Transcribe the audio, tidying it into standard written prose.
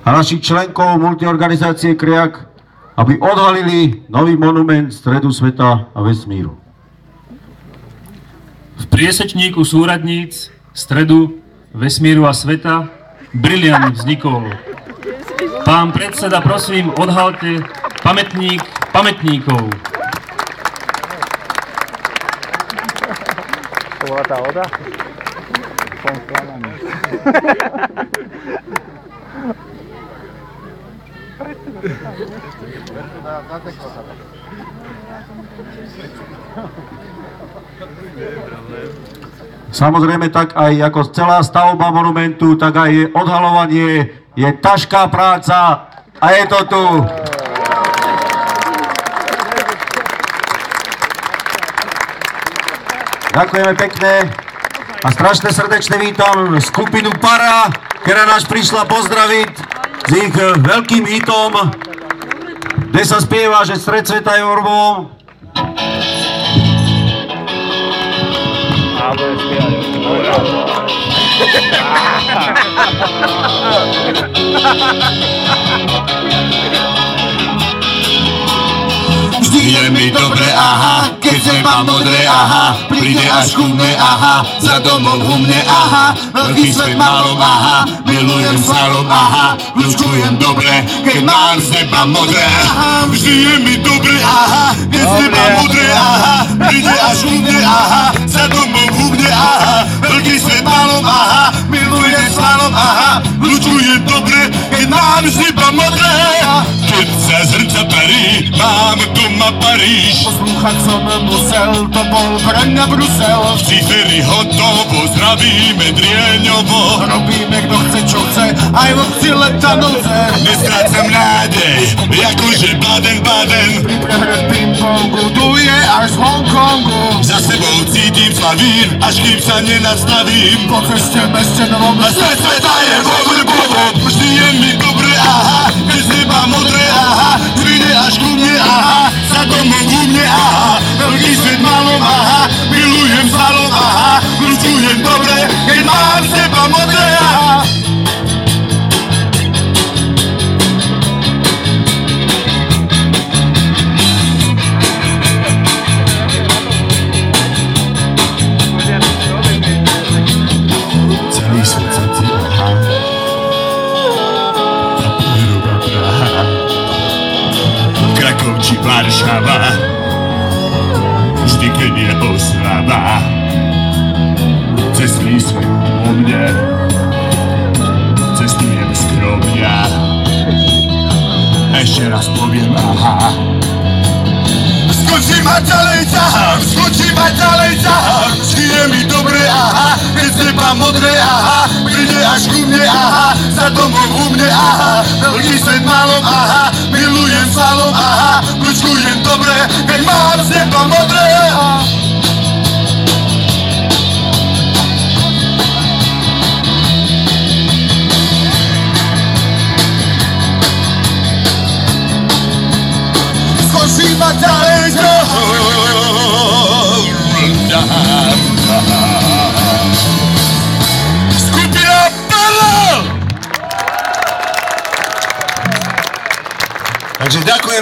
a našich členkov multiorganizácie KRIAK, aby odhalili nový monument stredu sveta a vesmíru. V priesečníku súradníc stredu, vesmíru a sveta briliant vznikol. Pán predseda, prosím, odhalte pamätník pamätníkov. To bola tá oda? Samozrejme, tak aj ako celá stavba monumentu, tak aj odhalovanie je ťažká práca a je to tu. Ďakujeme pekne a strašne srdečne vítam skupinu Para, ktorá nás prišla pozdraviť s ich veľkým hitom, kde sa spieva, že stred sveta je orbom. A bude spievať. Vždy je mi dobre, aha, keď seba modré, aha, príde až ku mne, aha, za domov u mne, aha, veľký svet malom, aha, milujem slalom, aha, ľučkujem dobre, keď mám z neba modré, aha, vždy je mi dobre, aha, keď seba modré, aha, príde až ku mne, aha, za domov u mne, aha, veľký svet malom, aha, milujem slalom, aha, ľučkujem dobre, keď mám z neba modré, keď sa zrca parí, mám doma Paríž. Poslúchať som musel, to bol pre mňa Brusel. V Ciferi hotovo, zdravíme Drieňovo. Robíme kto chce, čo chce, aj v obci Letanovce. Nestrácam nádej, akože Baden-Baden. Pri prehre v ping-pongu, tu je až z Hongkongu. Za sebou cítim slavín, až kým sa nenastavím. Po ceste meste novom, A svet sveta je vo vždy je mi dobre, aha, keď z neba modré, aha, príde až ku mne, aha, za domov u mne, aha, veľký svet malom, aha, milujem slalom, aha, ľučujem dobre, keď mám z neba modré, aha. Celý svet sa ti, aha, a Peruga Praha, Krakov či Varšava, vždy keď je oslava, celý svet o mne, cestujem skromne, ešte raz poviem aha. Skočím a ďalej ťahám, skočím a ďalej ťahám, vždy je mi dobre, aha, keď z neba modré, aha, príde až ku mne, aha, za domov u mne, aha, veľký svet malom, aha, milujem slalom, aha, ľučkujem dobre, keď mám z neba modré, aha. Skočím a ďalej Skupina Para! Takže ďakujem.